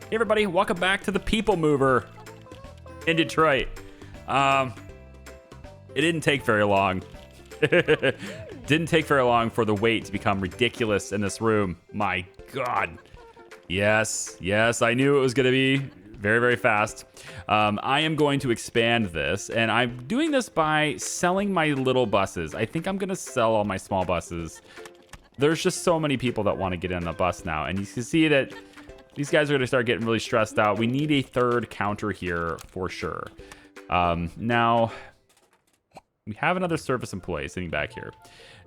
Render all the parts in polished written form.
Hey everybody, welcome back to the People Mover in Detroit. It didn't take very long. Didn't take very long for the wait to become ridiculous in this room. My God. Yes, I knew it was going to be very, very fast. I am going to expand this, and I'm doing this by selling my little buses. I think I'm going to sell all my small buses. There's just so many people that want to get in the bus now, and you can see that these guys are going to start getting really stressed out. We need a third counter here for sure. Now, we have another service employee sitting back here.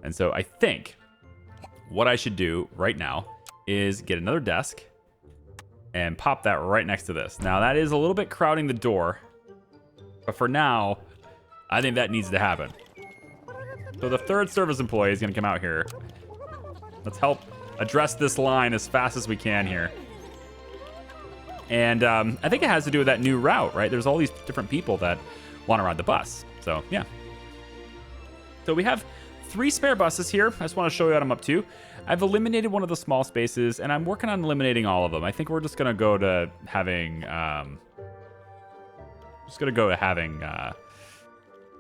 And so I think what I should do right now is get another desk and pop that right next to this. Now, that is a little bit crowding the door. But for now, I think that needs to happen. So the third service employee is going to come out here. Let's help address this line as fast as we can here. And I think it has to do with that new route, right? There's all these different people that want to ride the bus. So, yeah. So we have 3 spare buses here. I just want to show you what I'm up to. I've eliminated one of the small spaces, and I'm working on eliminating all of them. I think we're just going to go to having...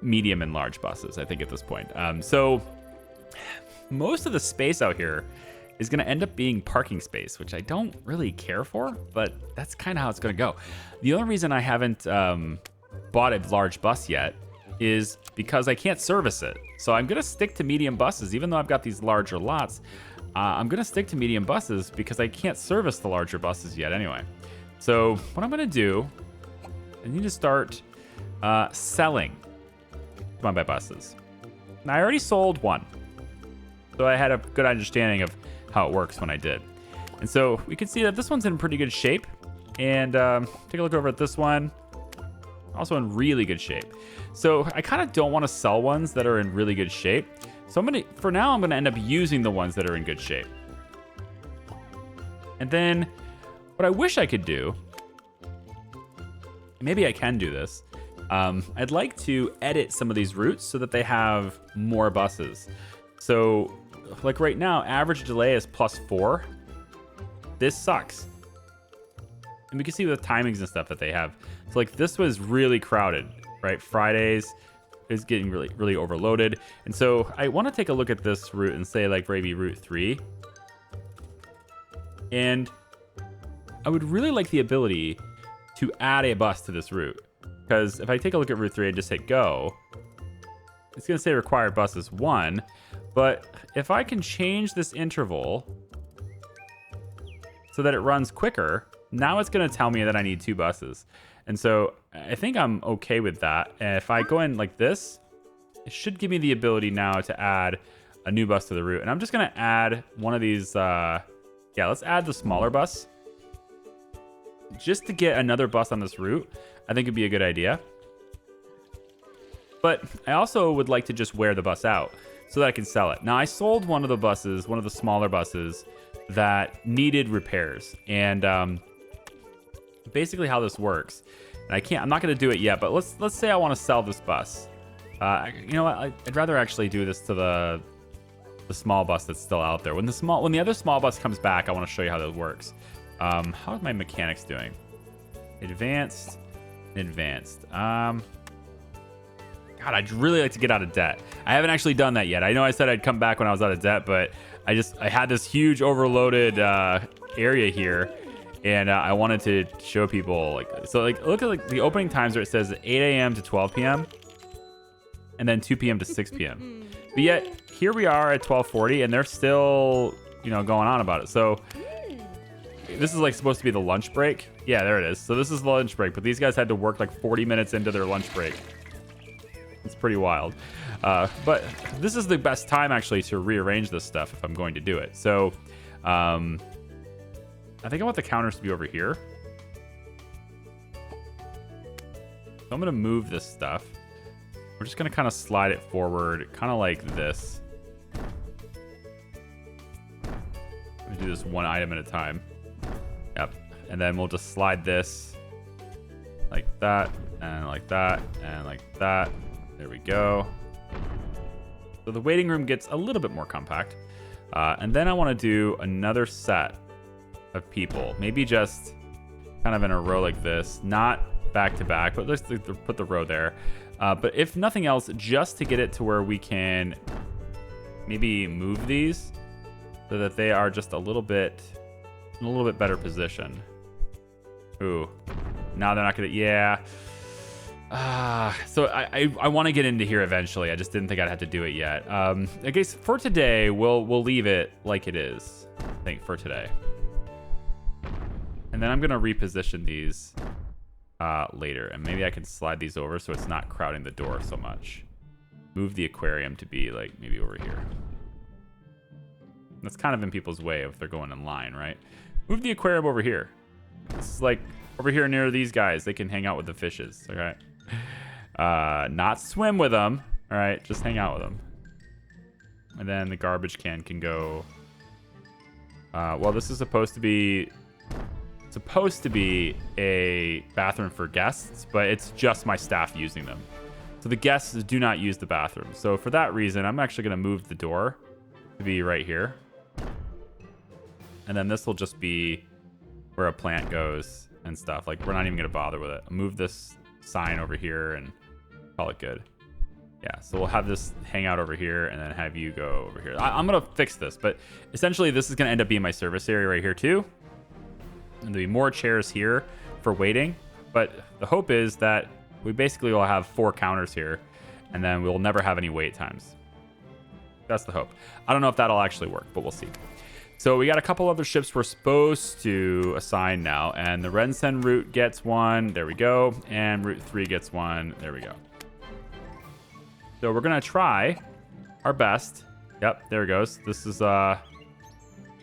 medium and large buses, I think, at this point. So most of the space out here is going to end up being parking space, which I don't really care for, but that's kind of how it's going to go. The only reason I haven't bought a large bus yet is because I can't service it. So I'm going to stick to medium buses, even though I've got these larger lots. I'm going to stick to medium buses because I can't service the larger buses yet anyway. So what I'm going to do, I need to start selling my buses. Now, I already sold one, so I had a good understanding of how it works when I did. And so we can see that this one's in pretty good shape. And take a look over at this one. Also in really good shape. So I kind of don't want to sell ones that are in really good shape. So for now, I'm going to end up using the ones that are in good shape. And then what I wish I could do, maybe I can do this. I'd like to edit some of these routes so that they have more buses. So like right now, average delay is +4. This sucks. And we can see the timings and stuff that they have. So like this was really crowded, right? Fridays is getting really, really overloaded. And so I want to take a look at this route and say like maybe route 3. And I would really like the ability to add a bus to this route. Because if I take a look at route 3 and just hit go, it's going to say required buses 1. But if I can change this interval so that it runs quicker, now it's going to tell me that I need 2 buses. And so I think I'm okay with that. And if I go in like this, it should give me the ability now to add a new bus to the route. And I'm just going to add one of these. Let's add the smaller bus. Just to get another bus on this route, I think it'd be a good idea. But I also would like to just wear the bus out so that I can sell it. Now, I sold one of the buses, one of the smaller buses that needed repairs. And basically how this works, and I'm not going to do it yet, but let's say I want to sell this bus. You know what? I'd rather actually do this to the small bus that's still out there. When the other small bus comes back, I want to show you how that works. How is my mechanics doing? Advanced. God, I'd really like to get out of debt. I haven't actually done that yet. I know I said I'd come back when I was out of debt, but I had this huge overloaded area here, and I wanted to show people look at the opening times where it says 8 a.m. to 12 p.m. and then 2 p.m. to 6 p.m. But yet here we are at 12:40, and they're still going on about it. So this is like supposed to be the lunch break. Yeah, there it is. So this is the lunch break, but these guys had to work like 40 minutes into their lunch break. It's pretty wild. But this is the best time actually to rearrange this stuff if I'm going to do it. So I think I want the counters to be over here. So I'm going to move this stuff. We're just going to kind of slide it forward, kind of like this. We do this one item at a time. Yep. And then we'll just slide this like that, and like that, and like that. There we go. So the waiting room gets a little bit more compact. And then I want to do another set of people. Maybe just kind of in a row like this, not back to back, but let's put the row there. But if nothing else, just to get it to where we can maybe move these so that they are just a little bit in a little bit better position. Ooh, now they're not gonna, yeah. So I want to get into here eventually. I just didn't think I'd have to do it yet. I guess for today, we'll leave it like it is, I think, for today. And then I'm gonna reposition these later, and maybe I can slide these over so it's not crowding the door so much. Move the aquarium to be like maybe over here. That's kind of in people's way if they're going in line, right? Move the aquarium over here. This is like over here near these guys. They can hang out with the fishes, okay? Not swim with them, all right? Just hang out with them. And then the garbage can go. Well, this is supposed to be a bathroom for guests, but it's just my staff using them. So the guests do not use the bathroom. So for that reason, I'm actually going to move the door to be right here. And then this will just be where a plant goes and stuff. Like, we're not even going to bother with it. I'll move this sign over here and call it good. Yeah, so we'll have this hang out over here and then have you go over here. I'm going to fix this, but essentially this is going to end up being my service area right here too. And there'll be more chairs here for waiting. But the hope is that we basically will have 4 counters here, and then we'll never have any wait times. That's the hope. I don't know if that'll actually work, but we'll see. So we got a couple other ships we're supposed to assign now, and the Rensen route gets one. There we go. And route 3 gets one. There we go. So we're going to try our best. Yep, there it goes. This is on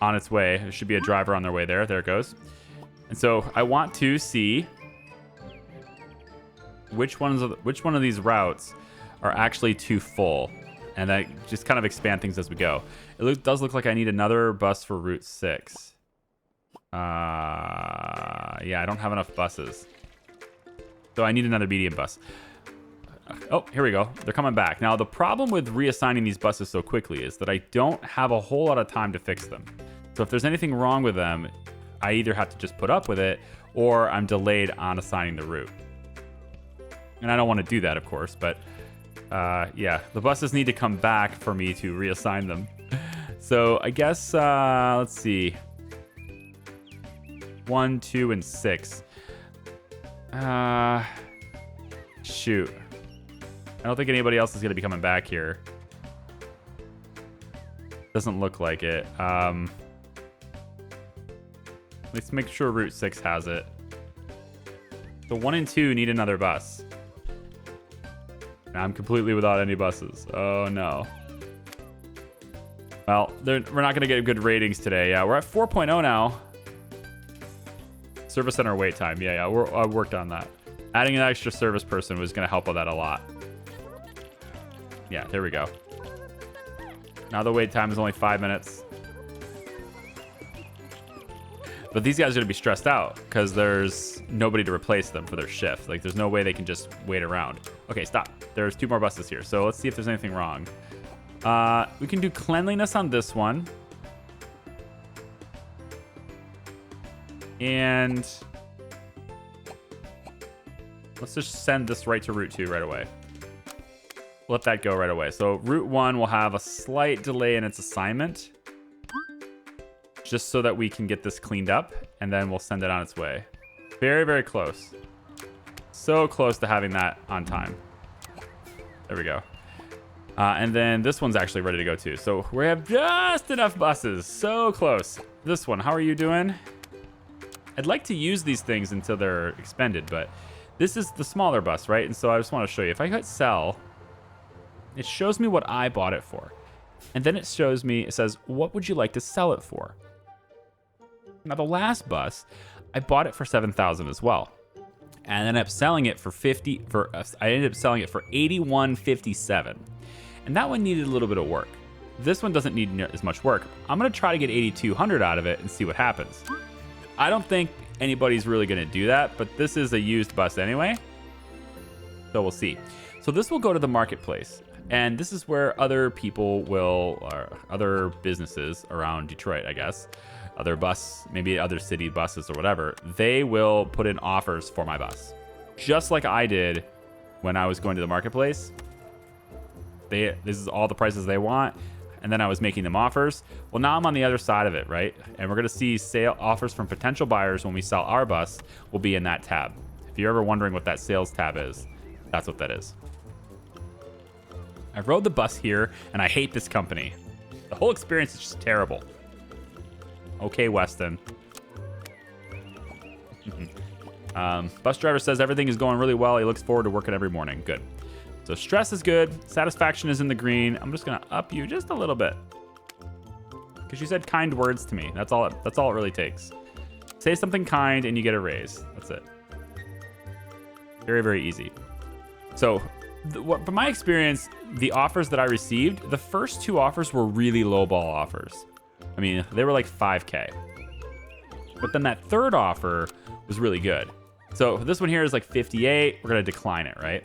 its way. There should be a driver on their way there. There it goes. And so I want to see which one of these routes are actually too full, and that just kind of expand things as we go. It does look like I need another bus for Route 6. Yeah, I don't have enough buses, so I need another medium bus. Oh, here we go. They're coming back. Now, the problem with reassigning these buses so quickly is that I don't have a whole lot of time to fix them. So if there's anything wrong with them, I either have to just put up with it, or I'm delayed on assigning the route. And I don't want to do that, of course, but yeah, the buses need to come back for me to reassign them. So I guess, let's see. 1, 2, and 6. Shoot. I don't think anybody else is going to be coming back here. Doesn't look like it. Let's make sure Route 6 has it. So 1 and 2 need another bus. I'm completely without any buses. Oh, no. Well, we're not going to get good ratings today. Yeah, we're at 4.0 now. Service center wait time. Yeah, I worked on that. Adding an extra service person was going to help with that a lot. Yeah, there we go. Now the wait time is only 5 minutes. But these guys are going to be stressed out because there's nobody to replace them for their shift. Like, there's no way they can just wait around. Okay, stop. There's 2 more buses here. So let's see if there's anything wrong. We can do cleanliness on this one. And let's just send this right to Route 2 right away. Let that go right away. So Route 1 will have a slight delay in its assignment, just so that we can get this cleaned up, and then we'll send it on its way. Very, very close. So close to having that on time. There we go. And then this one's actually ready to go too. So we have just enough buses. So close. This one, how are you doing? I'd like to use these things until they're expended, but this is the smaller bus, right? And so I just want to show you. If I hit sell, it shows me what I bought it for. And then it shows me, it says, what would you like to sell it for? Now the last bus, I bought it for 7,000 as well. And I ended up selling it for 81.57. And that one needed a little bit of work. This one doesn't need as much work. I'm going to try to get 8,200 out of it and see what happens. I don't think anybody's really going to do that, but this is a used bus anyway. So we'll see. So this will go to the marketplace. And this is where other people will, or other businesses around Detroit, I guess, maybe other city buses or whatever, they will put in offers for my bus. Just like I did when I was going to the marketplace. This is all the prices they want. And then I was making them offers. Well, now I'm on the other side of it, right? And we're going to see sale offers from potential buyers when we sell our bus will be in that tab. If you're ever wondering what that sales tab is, that's what that is. I rode the bus here, and I hate this company. The whole experience is just terrible. Okay, Weston. Bus driver says everything is going really well. He looks forward to working every morning. Good. So stress is good. Satisfaction is in the green. I'm just going to up you just a little bit. Because you said kind words to me. That's all it really takes. Say something kind, and you get a raise. That's it. Very, very easy. So from my experience, the offers that I received, the first 2 offers were really lowball offers. I mean, they were like 5K. But then that third offer was really good. So this one here is like 58. We're going to decline it, right?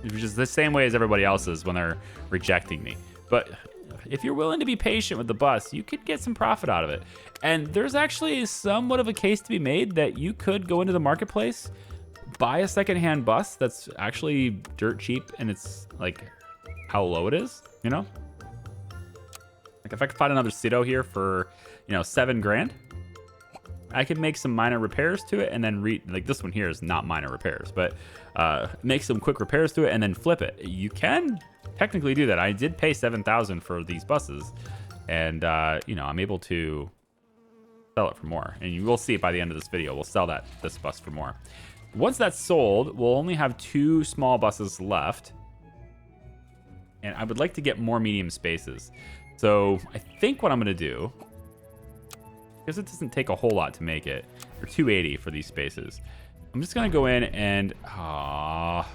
Which is the same way as everybody else's when they're rejecting me. But if you're willing to be patient with the bus, you could get some profit out of it. And there's actually somewhat of a case to be made that you could go into the marketplace, buy a secondhand bus that's actually dirt cheap, and it's like how low it is, you know? Like if I could find another Cedo here for, $7 grand, I could make some minor repairs to it and then like this one here is not minor repairs, but make some quick repairs to it and then flip it. You can technically do that. I did pay $7,000 for these buses, and I'm able to sell it for more. And you will see it by the end of this video. We'll sell this bus for more. Once that's sold, we'll only have 2 small buses left, and I would like to get more medium spaces. So I think what I'm going to do, because it doesn't take a whole lot to make it, for $280 for these spaces, I'm just going to go in and, I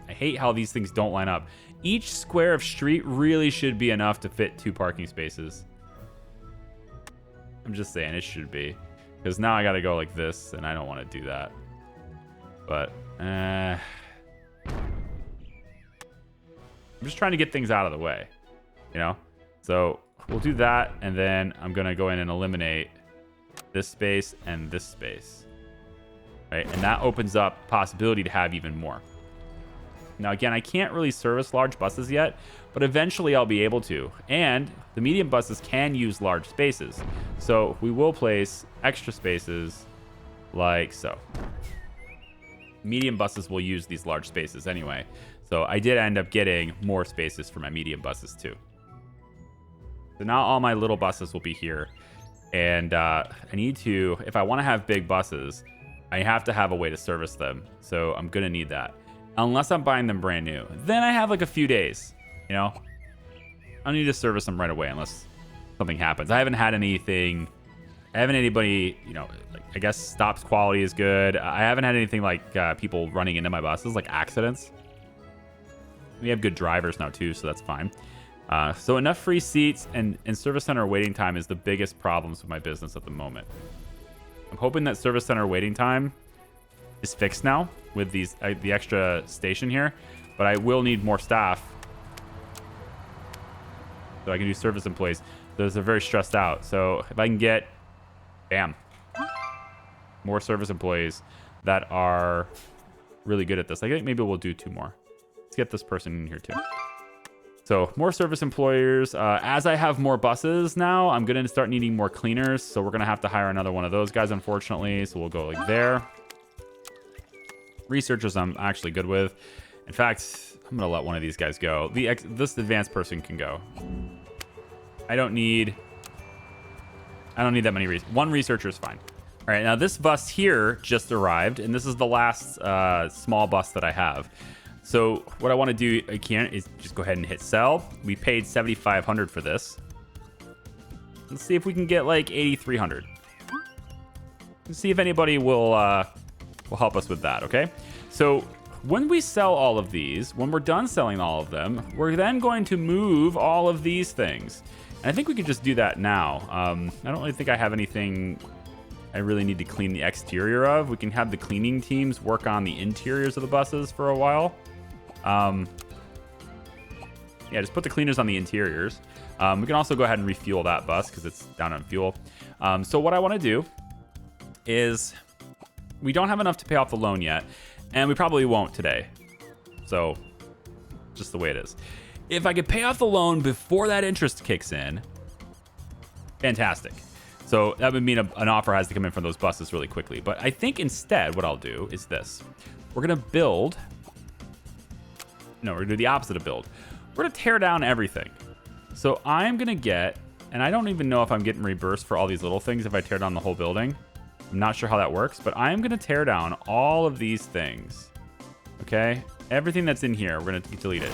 hate how these things don't line up. Each square of street really should be enough to fit 2 parking spaces. I'm just saying it should be, because now I got to go like this, and I don't want to do that. But, I'm just trying to get things out of the way, So we'll do that, and then I'm going to go in and eliminate this space and this space. Right? And that opens up possibility to have even more. Now, again, I can't really service large buses yet, but eventually I'll be able to. And the medium buses can use large spaces. So we will place extra spaces like so. Medium buses will use these large spaces anyway. So I did end up getting more spaces for my medium buses too. So now all my little buses will be here. And I need to, if I want to have big buses, I have to have a way to service them. So I'm going to need that. Unless I'm buying them brand new. Then I have like a few days, I don't need to service them right away unless something happens. I haven't had anything. I haven't anybody, I guess stops quality is good. I haven't had anything like people running into my buses, like accidents. We have good drivers now too, so that's fine. So enough free seats and service center waiting time is the biggest problems with my business at the moment. I'm hoping that service center waiting time is fixed now with the extra station here, but I will need more staff so I can do service employees. Those are very stressed out. So if I can get, bam, more service employees that are really good at this. I think maybe we'll do 2 more. Let's get this person in here too. So more service employers. As I have more buses now, I'm going to start needing more cleaners. So we're going to have to hire another one of those guys, unfortunately. So we'll go like there. Researchers I'm actually good with. In fact, I'm going to let one of these guys go. This advanced person can go. I don't need that many. One researcher is fine. All right, now this bus here just arrived, and this is the last small bus that I have. So what I want to do again is just go ahead and hit sell. We paid $7,500 for this. Let's see if we can get like 8,300. Let's see if anybody will help us with that. Okay. So when we sell all of these, when we're done selling all of them, we're then going to move all of these things. And I think we can just do that now. I don't really think I have anything I really need to clean the exterior of. We can have the cleaning teams work on the interiors of the buses for a while. Yeah, just put the cleaners on the interiors. We can also go ahead and refuel that bus because it's down on fuel. So what I want to do is we don't have enough to pay off the loan yet, and we probably won't today. So just the way it is. If I could pay off the loan before that interest kicks in, fantastic. So that would mean an offer has to come in for those buses really quickly. But I think instead what I'll do is this. We're going to build. No, we're going to do the opposite of build. We're going to tear down everything. So I'm going to get, and I don't even know if I'm getting reimbursed for all these little things if I tear down the whole building. I'm not sure how that works, but I'm going to tear down all of these things. Okay? Everything that's in here, we're going to delete it.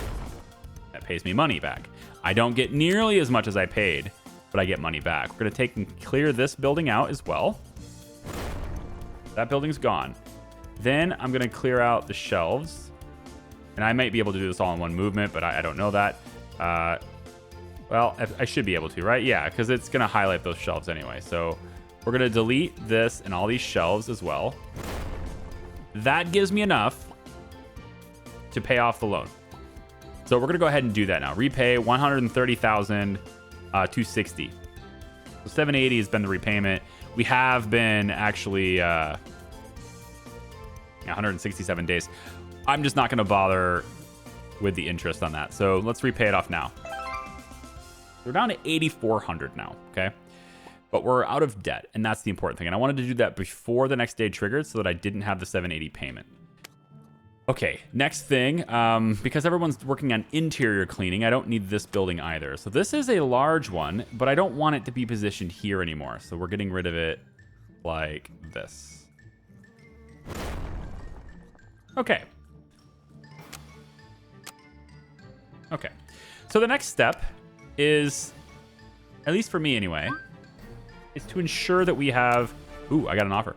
That pays me money back. I don't get nearly as much as I paid, but I get money back. We're going to take and clear this building out as well. That building's gone. Then I'm going to clear out the shelves. And I might be able to do this all in one movement, but I don't know that. Well, I should be able to, right? Yeah, because it's going to highlight those shelves anyway. So we're going to delete this and all these shelves as well. That gives me enough to pay off the loan. So we're going to go ahead and do that now. Repay $130,260. So 780 has been the repayment. We have been actually 167 days. I'm just not going to bother with the interest on that. So let's repay it off now. We're down to 8,400 now, okay? But we're out of debt, and that's the important thing. And I wanted to do that before the next day triggered so that I didn't have the 780 payment. Okay, next thing, because everyone's working on interior cleaning, I don't need this building either. So this is a large one, but I don't want it to be positioned here anymore. So we're getting rid of it like this. Okay. Okay. So the next step is, at least for me anyway, is to ensure that we have... Ooh, I got an offer.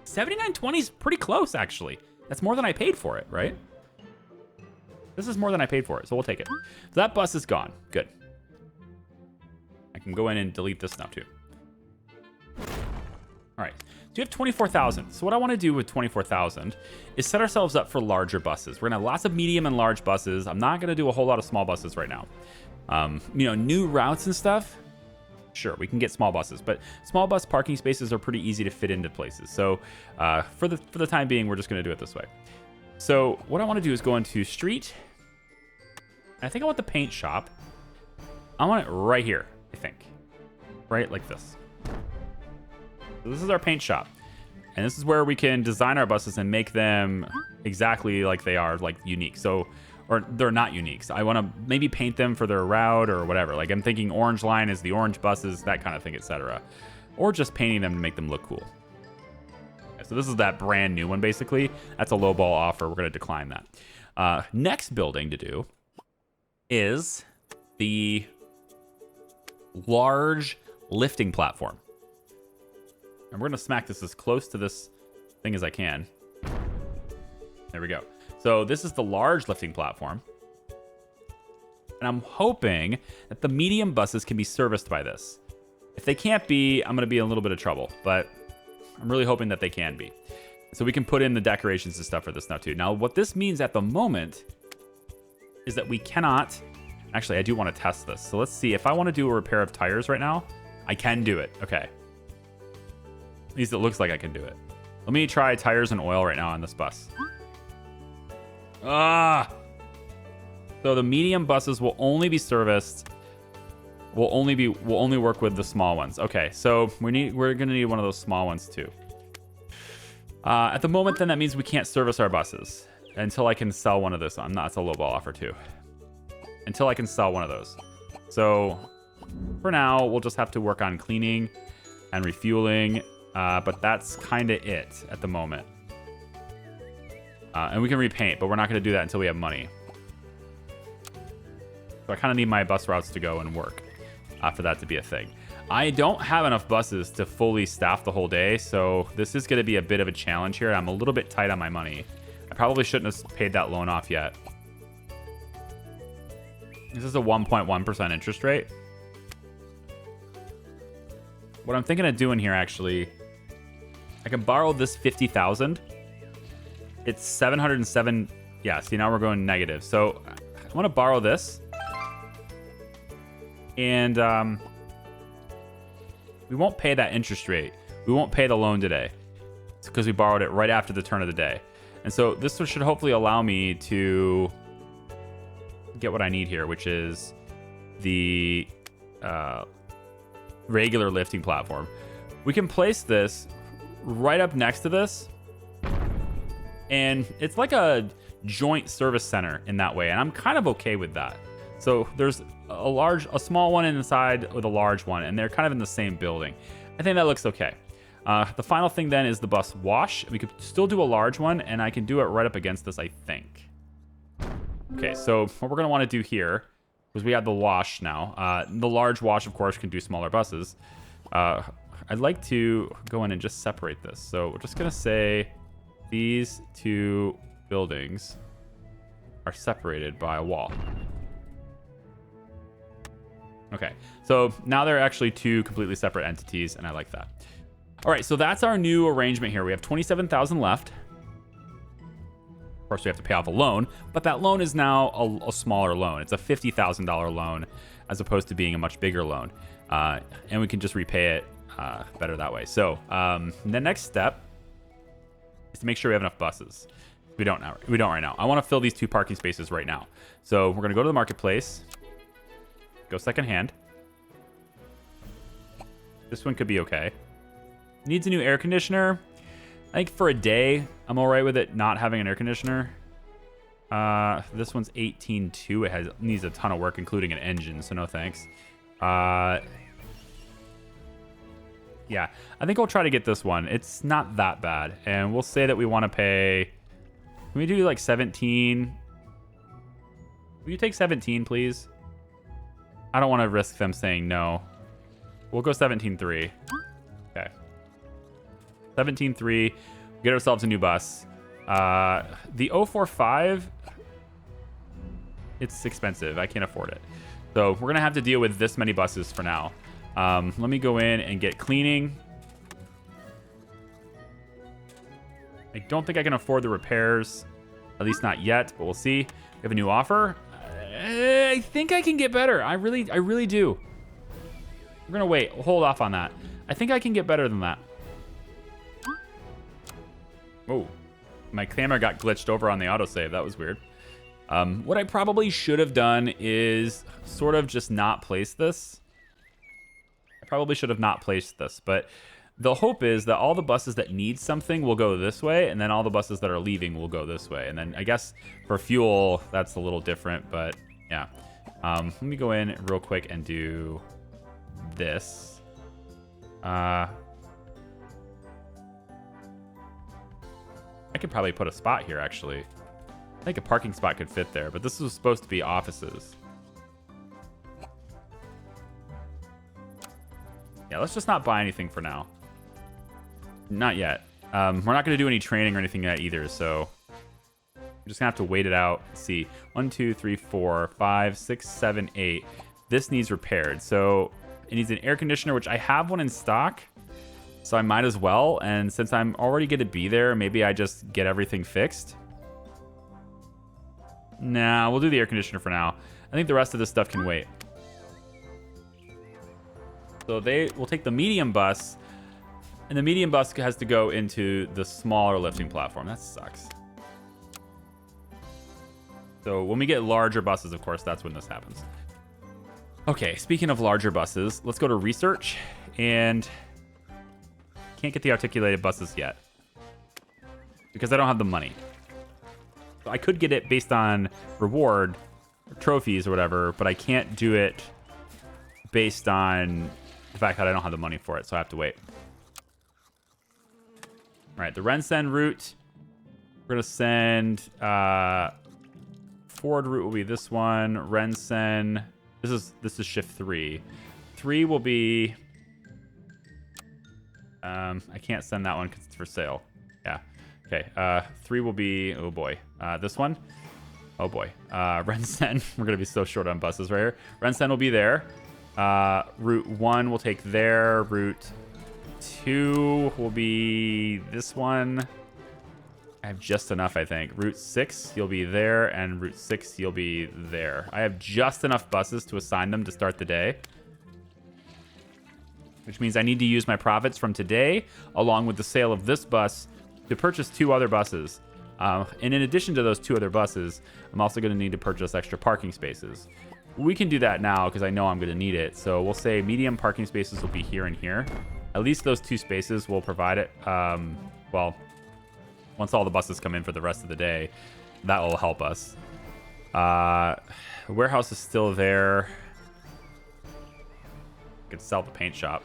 79.20 is pretty close, actually. That's more than I paid for it, right? This is more than I paid for it, so we'll take it. So that bus is gone. Good. I can go in and delete this now, too. All right. So you have 24,000. So what I want to do with 24,000 is set ourselves up for larger buses. We're going to have lots of medium and large buses. I'm not going to do a whole lot of small buses right now. New routes and stuff. Sure, we can get small buses, but small bus parking spaces are pretty easy to fit into places. So for the time being, we're just going to do it this way. So what I want to do is go into street. I think I want the paint shop. I want it right here, I think. Right like this. So this is our paint shop. And this is where we can design our buses and make them exactly like they are, like unique. So, or they're not unique. So I want to maybe paint them for their route or whatever. Like I'm thinking orange line is the orange buses, that kind of thing, etc. Or just painting them to make them look cool. Okay, so this is that brand new one, basically. That's a lowball offer. We're going to decline that. Next building to do is the large lifting platform. And we're going to smack this as close to this thing as I can. There we go. So this is the large lifting platform. And I'm hoping that the medium buses can be serviced by this. If they can't be, I'm going to be in a little bit of trouble. But I'm really hoping that they can be. So we can put in the decorations and stuff for this now too. Now what this means at the moment is that we cannot... Actually, I do want to test this. So let's see. If I want to do a repair of tires right now, I can do it. Okay. At least it looks like I can do it. Let me try tires and oil right now on this bus. So the medium buses will only be serviced. Will only work with the small ones. Okay, so we're gonna need one of those small ones too. At the moment, then that means we can't service our buses until I can sell one of this. That's a lowball offer too. Until I can sell one of those. So for now, we'll just have to work on cleaning and refueling. But that's kind of it at the moment. And we can repaint, but we're not going to do that until we have money. So I kind of need my bus routes to go and work for that to be a thing. I don't have enough buses to fully staff the whole day, so this is going to be a bit of a challenge here. I'm a little bit tight on my money. I probably shouldn't have paid that loan off yet. This is a 1.1% interest rate. What I'm thinking of doing here, actually... I can borrow this 50,000. It's 707. Yeah, see, now we're going negative. So I want to borrow this. And we won't pay that interest rate. We won't pay the loan today. It's because we borrowed it right after the turn of the day. And so this should hopefully allow me to get what I need here, which is the regular lifting platform. We can place this right up next to this, and it's like a joint service center in that way, and I'm kind of okay with that. So there's a small one inside with a large one, and they're kind of in the same building. I think that looks okay. The final thing then is the bus wash. We could still do a large one, and I can do it right up against this, I think. Okay, so what we're gonna want to do here, because we have the wash now. The large wash, of course, can do smaller buses. I'd like to go in and just separate this. So we're just gonna say these two buildings are separated by a wall. Okay, so now they're actually two completely separate entities, and I like that. All right, so that's our new arrangement here. We have 27,000 left. Of course, we have to pay off a loan, but that loan is now a smaller loan. It's a $50,000 loan as opposed to being a much bigger loan. And we can just repay it better that way. So the next step is to make sure we have enough buses. We don't right now. I want to fill these 2 parking spaces right now. So we're going to go to the marketplace, go secondhand. This one could be okay. Needs a new air conditioner. I think for a day, I'm all right with it not having an air conditioner. This one's 18.2. It needs a ton of work, including an engine, so no thanks. Yeah, I think we'll try to get this one. It's not that bad. And we'll say that we want to pay... Can we do like 17? Will you take 17, please? I don't want to risk them saying no. We'll go 17.3. Okay. 17.3. Get ourselves a new bus. The 045, it's expensive. I can't afford it. So we're going to have to deal with this many buses for now. Let me go in and get cleaning. I don't think I can afford the repairs. At least not yet, but we'll see. We have a new offer. I think I can get better. I really do. We're going to wait. We'll hold off on that. I think I can get better than that. Oh, my camera got glitched over on the autosave. That was weird. What I probably should have done is sort of just not place this. I probably should have not placed this, but the hope is that all the buses that need something will go this way, and then all the buses that are leaving will go this way. And then I guess for fuel, that's a little different, but yeah. Let me go in real quick and do this. I could probably put a spot here, actually. I think a parking spot could fit there, but this was supposed to be offices. Yeah, let's just not buy anything for now. Not yet. We're not going to do any training or anything yet either, so I'm just going to have to wait it out. Let's see. 1, 2, 3, 4, 5, 6, 7, 8. This needs repaired. So it needs an air conditioner, which I have one in stock. So I might as well. And since I'm already going to be there, maybe I just get everything fixed. Nah, we'll do the air conditioner for now. I think the rest of this stuff can wait. So they will take the medium bus, and the medium bus has to go into the smaller lifting platform. That sucks. So when we get larger buses, of course, that's when this happens. Okay, speaking of larger buses, let's go to research, and can't get the articulated buses yet because I don't have the money. So I could get it based on reward, or trophies or whatever, but I can't do it based on the fact that I don't have the money for it, so I have to wait. All right, the Rensen route, we're gonna send Ford route will be this one. Rensen, this is shift 3. 3 will be I can't send that one because it's for sale. Yeah. Okay. 3 will be, oh boy, this one. Oh boy. Rensen, we're gonna be so short on buses right here. Rensen will be there. Route 1 will take there. Route 2 will be this one. I have just enough, I think. Route 6, you'll be there, and Route 6, you'll be there. I have just enough buses to assign them to start the day. Which means I need to use my profits from today, along with the sale of this bus, to purchase 2 other buses. And in addition to those 2 other buses, I'm also going to need to purchase extra parking spaces. We can do that now because I know I'm going to need it. So we'll say medium parking spaces will be here and here. At least those 2 spaces will provide it. Well, once all the buses come in for the rest of the day, that will help us. Warehouse is still there. Could sell the paint shop.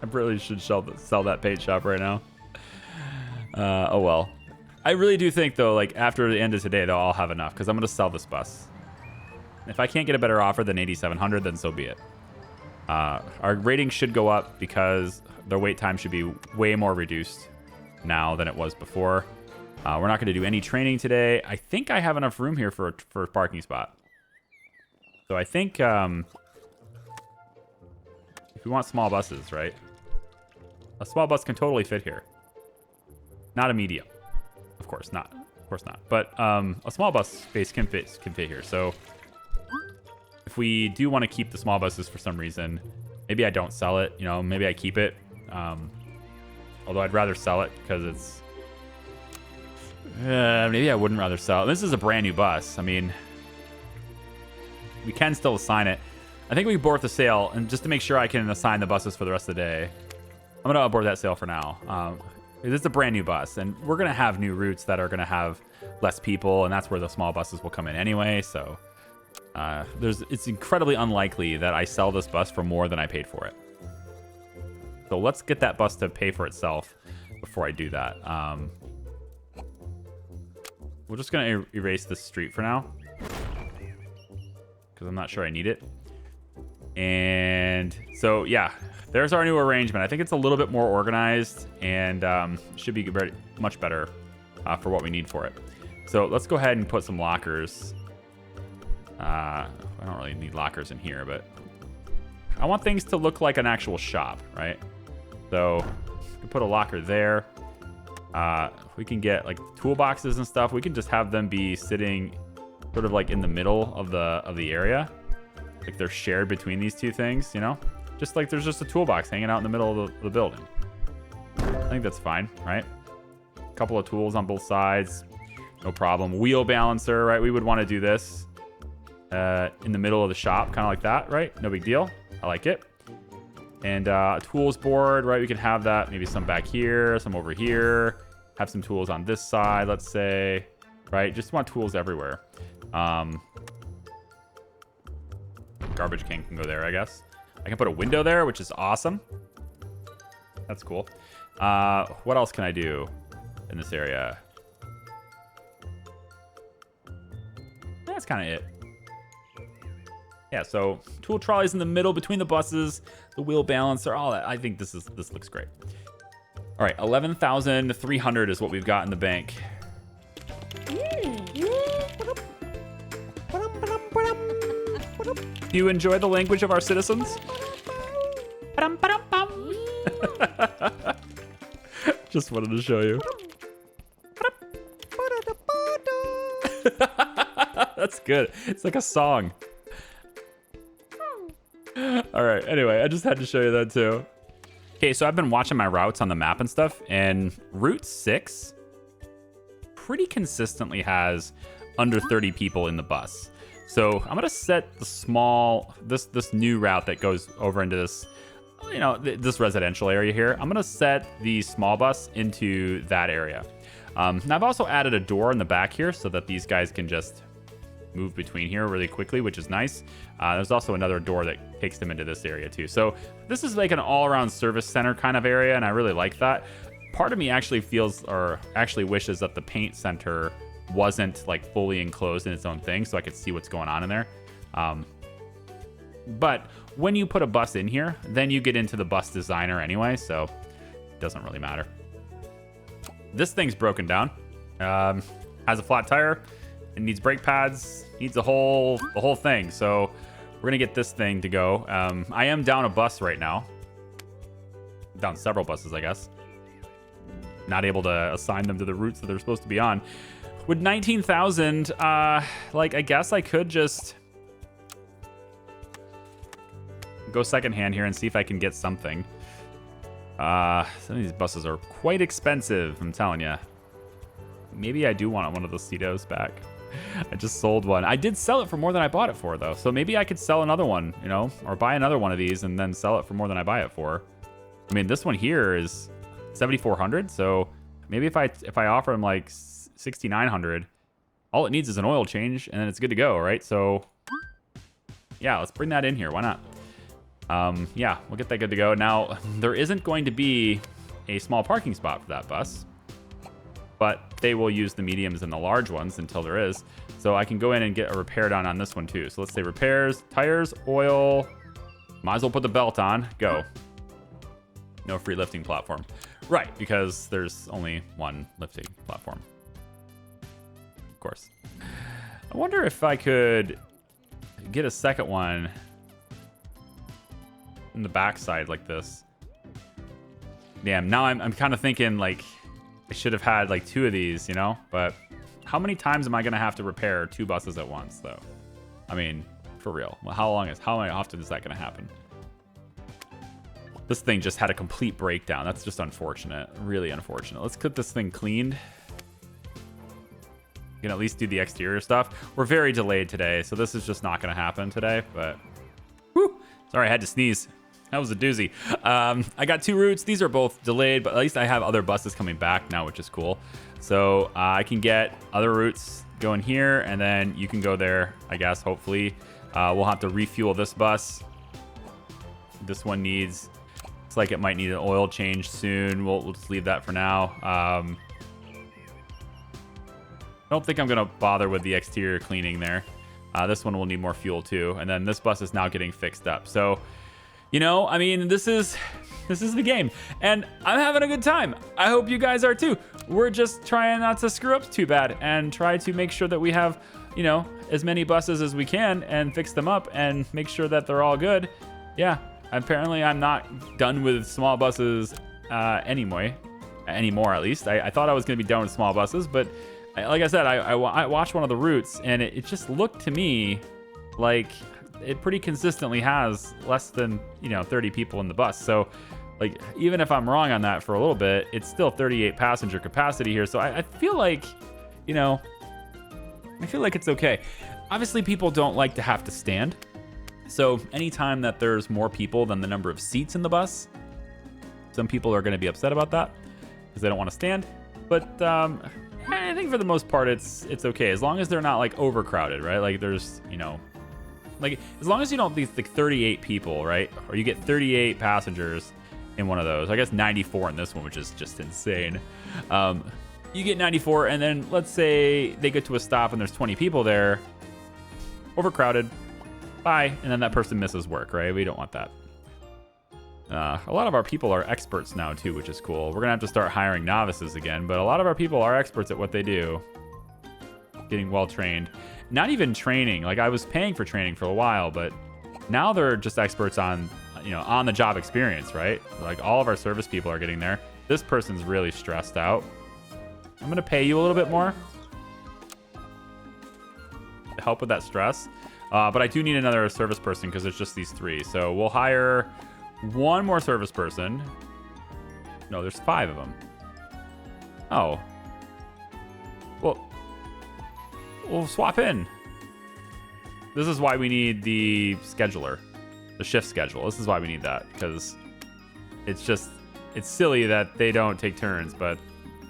I really should sell that paint shop right now. Oh well. I really do think though, like after the end of today, they'll all have enough because I'm gonna sell this bus. If I can't get a better offer than 8,700, then so be it. Our rating should go up because their wait time should be way more reduced now than it was before. We're not gonna do any training today. I think I have enough room here for a parking spot. So I think if we want small buses, right? A small bus can totally fit here. Not a medium. Of course not. Of course not. But a small bus space can fit here. So if we do want to keep the small buses for some reason, maybe I don't sell it. You know, maybe I keep it. Although I'd rather sell it because it's... maybe I wouldn't rather sell it. This is a brand new bus. I mean, we can still assign it. I think we abort the sale, and just to make sure I can assign the buses for the rest of the day, I'm going to abort that sale for now. This is a brand new bus, and we're going to have new routes that are going to have less people, and that's where the small buses will come in anyway. So it's incredibly unlikely that I sell this bus for more than I paid for it. So let's get that bus to pay for itself before I do that. We're just going to erase this street for now because I'm not sure I need it. And so, yeah, there's our new arrangement. I think it's a little bit more organized and should be very, much better for what we need for it. So let's go ahead and put some lockers. I don't really need lockers in here, but I want things to look like an actual shop, right? So we can put a locker there. We can get like toolboxes and stuff. We can just have them be sitting sort of like in the middle of the area. Like they're shared between these two things, you know? Just like there's just a toolbox hanging out in the middle of the building. I think that's fine, right? A couple of tools on both sides. No problem. Wheel balancer, right? We would want to do this in the middle of the shop, kind of like that, right? No big deal. I like it. And a tools board, right? We can have that. Maybe some back here, some over here. Have some tools on this side, let's say. Right? Just want tools everywhere. Garbage can go there, I guess. I can put a window there, which is awesome. That's cool. What else can I do in this area? That's kind of it. Yeah, so tool trolleys in the middle between the buses, the wheel balancer, all that. I think this looks great. All right, 11,300 is what we've got in the bank. Do you enjoy the language of our citizens? Just wanted to show you. That's good. It's like a song. All right. Anyway, I just had to show you that too. Okay, so I've been watching my routes on the map and stuff, and Route 6 pretty consistently has under 30 people in the bus. So I'm gonna set the small this new route that goes over into this, you know, this residential area here. I'm gonna set the small bus into that area. Now I've also added a door in the back here so that these guys can just move between here really quickly, which is nice. There's also another door that takes them into this area too. So this is like an all-around service center kind of area, and I really like that. Part of me actually feels, or actually wishes, that the paint center wasn't like fully enclosed in its own thing so I could see what's going on in there. But when you put a bus in here, then you get into the bus designer anyway, so it doesn't really matter. This thing's broken down. Has a flat tire. It needs brake pads. Needs the whole thing. So we're gonna get this thing to go. I am down a bus right now. Down several buses, I guess. not able to assign them to the routes that they're supposed to be on. With 19,000, like, I guess I could just go secondhand here and see if I can get something. Some of these buses are quite expensive, I'm telling you. Maybe I do want one of those Cetos back. I just sold one. I did sell it for more than I bought it for, though. So maybe I could sell another one, you know, or buy another one of these and then sell it for more than I buy it for. I mean, this one here is 7,400. So maybe if I offer them like 6,900, all it needs is an oil change and then it's good to go, right? So yeah, let's bring that in here. Why not? Yeah, we'll get that good to go. Now, there isn't going to be a small parking spot for that bus, but they will use the mediums and the large ones until there is. So I can go in and get a repair done on this one too. So let's say repairs, tires, oil. Might as well put the belt on. Go. No free lifting platform. Right, because there's only one lifting platform. Of course. I wonder if I could get a second one in the backside like this. Damn, now I'm kind of thinking like I should have had like 2 of these, you know? But how many times am I going to have to repair 2 buses at once, though? I mean, for real. Well, how often is that going to happen? This thing just had a complete breakdown. That's just unfortunate. Really unfortunate. Let's get this thing cleaned. You can at least do the exterior stuff. We're very delayed today, so this is just not going to happen today. But, whew, sorry, I had to sneeze. That was a doozy. I got 2 routes. These are both delayed, but at least I have other buses coming back now, which is cool. So I can get other routes going here, and then you can go there, I guess, hopefully. We'll have to refuel this bus. This one needs... Looks like it might need an oil change soon. We'll just leave that for now. I don't think I'm going to bother with the exterior cleaning there. This one will need more fuel too. And then this bus is now getting fixed up. So, you know, I mean, this is the game. And I'm having a good time. I hope you guys are too. We're just trying not to screw up too bad and try to make sure that we have, you know, as many buses as we can and fix them up and make sure that they're all good. Yeah. Apparently, I'm not done with small buses anymore, at least. I thought I was going to be done with small buses, but like I said, I watched one of the routes, and it just looked to me like it pretty consistently has less than, you know, 30 people in the bus. So, like, even if I'm wrong on that for a little bit, it's still 38 passenger capacity here. So I feel like, you know, I feel like it's okay. Obviously, people don't like to have to stand. So anytime that there's more people than the number of seats in the bus, some people are going to be upset about that because they don't want to stand. But I think for the most part, it's okay as long as they're not like overcrowded, right? Like there's, you know, like as long as you don't these like 38 people, right? Or you get 38 passengers in one of those. I guess 94 in this one, which is just insane. You get 94, and then let's say they get to a stop and there's 20 people there, overcrowded. Bye, and then that person misses work, right? We don't want that. A lot of our people are experts now too, which is cool. We're gonna have to start hiring novices again, but a lot of our people are experts at what they do. Getting well trained. Not even training. Like I was paying for training for a while, but now they're just experts on, you know, on the job experience, right? Like all of our service people are getting there. This person's really stressed out. I'm gonna pay you a little bit more to help with that stress. But I do need another service person because there's just these 3. So we'll hire 1 more service person. No, there's 5 of them. Oh. Well, we'll swap in. This is why we need the scheduler, the shift schedule. This is why we need that, because it's just, it's silly that they don't take turns, but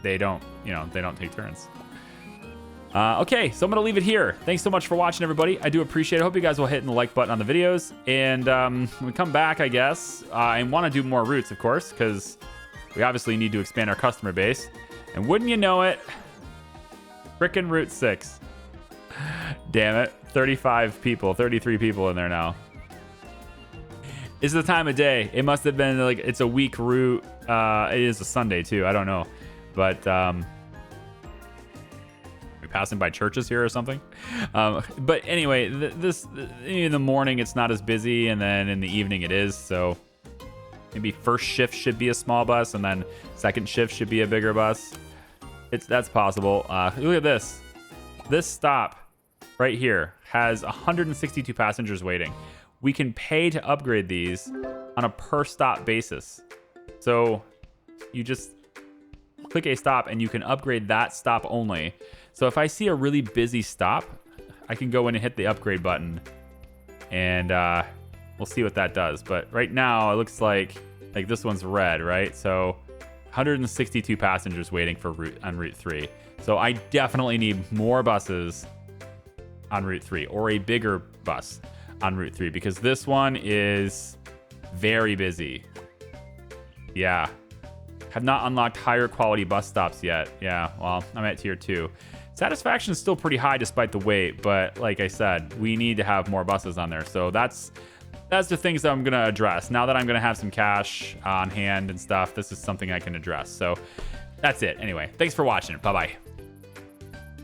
they don't, you know, they don't take turns. Okay, so I'm going to leave it here. Thanks so much for watching, everybody. I do appreciate it. I hope you guys will hit the like button on the videos. And when we come back, I guess, I want to do more routes, of course, because we obviously need to expand our customer base. And wouldn't you know it, frickin' Route 6. Damn it. 35 people, 33 people in there now. It's the time of day. It must have been like, it's a week route. It is a Sunday, too. I don't know. But, passing by churches here or something, but anyway, this in the morning it's not as busy, and then in the evening it is. So maybe first shift should be a small bus and then second shift should be a bigger bus. That's possible. Look at this. This stop right here has 162 passengers waiting. We can pay to upgrade these on a per stop basis. So you just click a stop and you can upgrade that stop only. So if I see a really busy stop, I can go in and hit the upgrade button and we'll see what that does. But right now it looks like this one's red, right? So 162 passengers waiting for on Route 3. So I definitely need more buses on Route 3 or a bigger bus on Route 3 because this one is very busy. Yeah. Have not unlocked higher quality bus stops yet. Yeah, well, I'm at tier 2. Satisfaction is still pretty high despite the wait, but like I said, we need to have more buses on there. So that's the things that I'm going to address. Now that I'm going to have some cash on hand and stuff, this is something I can address. So that's it. Anyway, thanks for watching. Bye-bye.